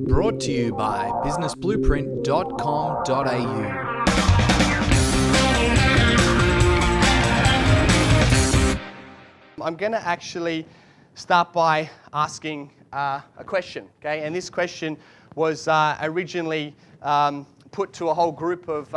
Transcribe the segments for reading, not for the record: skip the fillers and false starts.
Brought to you by businessblueprint.com.au. I'm going to actually start by asking a question, okay? And this question was originally put to a whole group of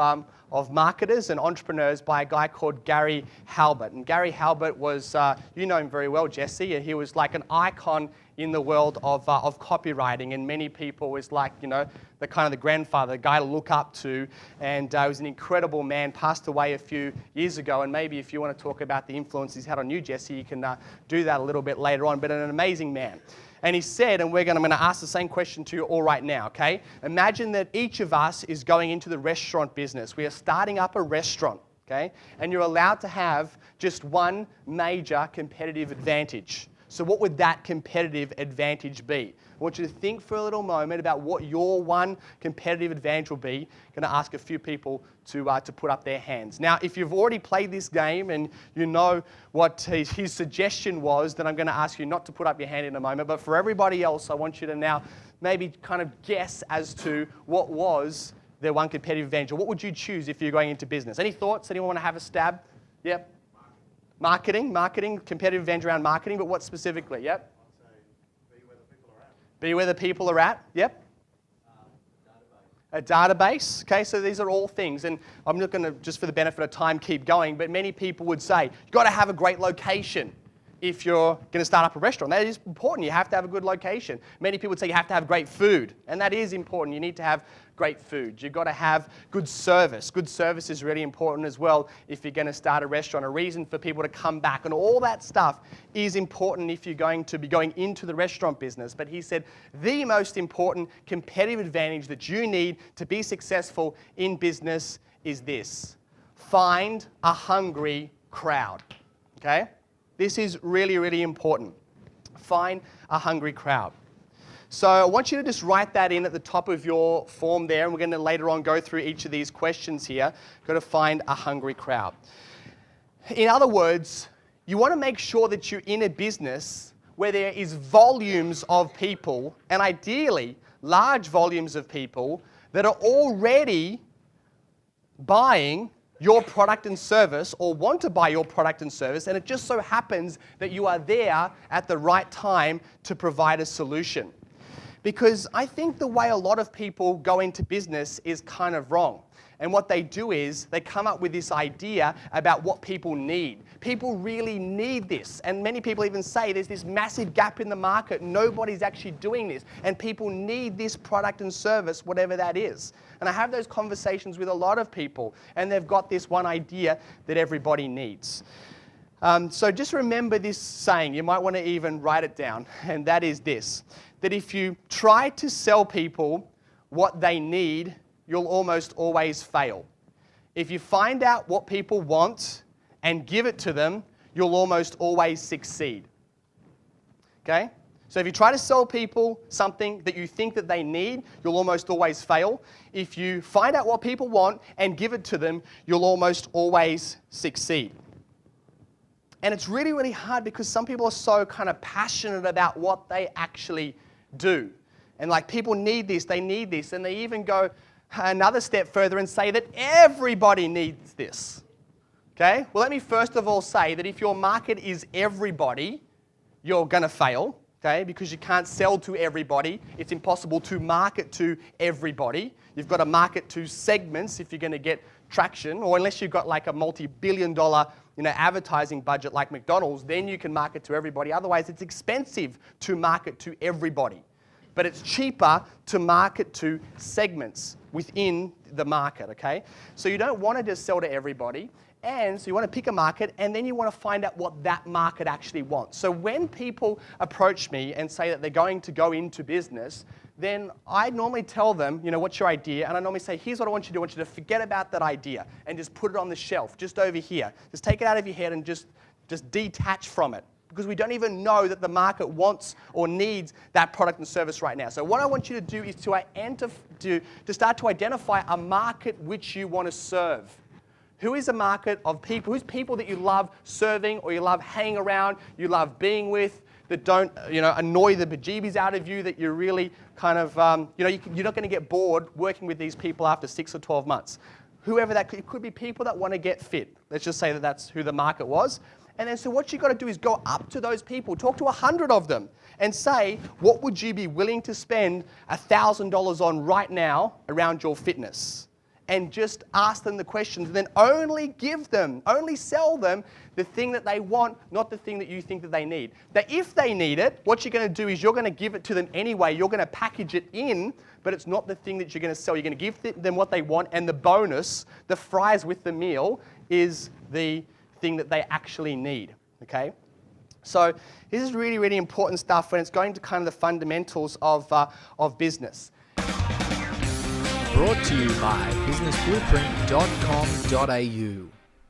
marketers and entrepreneurs by a guy called Gary Halbert. And Gary Halbert was, you know him very well, Jesse, and he was like an icon in the world of copywriting, and many people was like, you know, the kind of the grandfather, the guy to look up to, and he was an incredible man, passed away a few years ago, and maybe if you want to talk about the influence he's had on you, Jesse, you can do that a little bit later on, but an amazing man. And he said, and I'm going to ask the same question to you all right now, okay? Imagine that each of us is going into the restaurant business. We are starting up a restaurant, okay? And you're allowed to have just one major competitive advantage. So what would that competitive advantage be? I want you to think for a little moment about what your one competitive advantage will be. I'm going to ask a few people to put up their hands. Now, if you've already played this game and you know what his suggestion was, then I'm going to ask you not to put up your hand in a moment. But for everybody else, I want you to now maybe kind of guess as to what was their one competitive advantage. Or what would you choose if you're going into business? Any thoughts? Anyone want to have a stab? Yep. Marketing, competitive advantage around marketing, but what specifically? Yep. I'd say be where the people are at. Be where the people are at. Yep. A database. Okay, so these are all things, and I'm not going to, just for the benefit of time, keep going, but many people would say, you've got to have a great location if you're going to start up a restaurant. That is important. You have to have a good location. Many people would say you have to have great food, and that is important. You need to have great food. You've got to have good service. Good service is really important as well if you're going to start a restaurant. A reason for people to come back, and all that stuff is important if you're going to be going into the restaurant business. But he said the most important competitive advantage that you need to be successful in business is this: find a hungry crowd. Okay? This is really, really important. Find a hungry crowd. So I want you to just write that in at the top of your form there, and we're going to later on go through each of these questions here. Got to find a hungry crowd. In other words, you want to make sure that you're in a business where there is volumes of people, and ideally large volumes of people, that are already buying your product and service or want to buy your product and service, and it just so happens that you are there at the right time to provide a solution. Because I think the way a lot of people go into business is kind of wrong. And what they do is they come up with this idea about what people need. People really need this. And many people even say there's this massive gap in the market. Nobody's actually doing this. And people need this product and service, whatever that is. And I have those conversations with a lot of people, and they've got this one idea that everybody needs. So just remember this saying. You might want to even write it down. And that is this: that if you try to sell people what they need, you'll almost always fail. If you find out what people want and give it to them, you'll almost always succeed. Okay? So if you try to sell people something that you think that they need, you'll almost always fail. If you find out what people want and give it to them, you'll almost always succeed. And it's really, really hard because some people are so kind of passionate about what they actually do. And like, people need this, and they even go another step further and say that everybody needs this. Okay? Well, let me first of all say that if your market is everybody, you're going to fail, okay? Because you can't sell to everybody. It's impossible to market to everybody. You've got to market to segments if you're going to get traction, or unless you've got like a multi-billion-dollar, advertising budget like McDonald's, then you can market to everybody. Otherwise, it's expensive to market to everybody. But it's cheaper to market to segments within the market, okay? So you don't want to just sell to everybody, and so you want to pick a market, and then you want to find out what that market actually wants. So when people approach me and say that they're going to go into business, then I normally tell them, what's your idea? And I normally say, here's what I want you to do. I want you to forget about that idea and just put it on the shelf, just over here. Just take it out of your head and just detach from it. Because we don't even know that the market wants or needs that product and service right now. So what I want you to do is to start to identify a market which you want to serve. Who is a market of people? Who's people that you love serving, or you love hanging around, you love being with? that don't, annoy the bejeebies out of you, that you're really kind of, you're not going to get bored working with these people after 6 or 12 months. Whoever that could, it could be people that want to get fit. Let's just say that that's who the market was. And then so what you've got to do is go up to those people, talk to 100 of them and say, what would you be willing to spend $1,000 on right now around your fitness? And just ask them the questions, and then only sell them the thing that they want, not the thing that you think that they need. Now, if they need it, what you're going to do is you're going to give it to them anyway. You're going to package it in, but it's not the thing that you're going to sell. You're going to give them what they want, and the bonus, the fries with the meal, is the thing that they actually need, okay? So this is really, really important stuff when it's going to kind of the fundamentals of business. Brought to you by businessblueprint.com.au.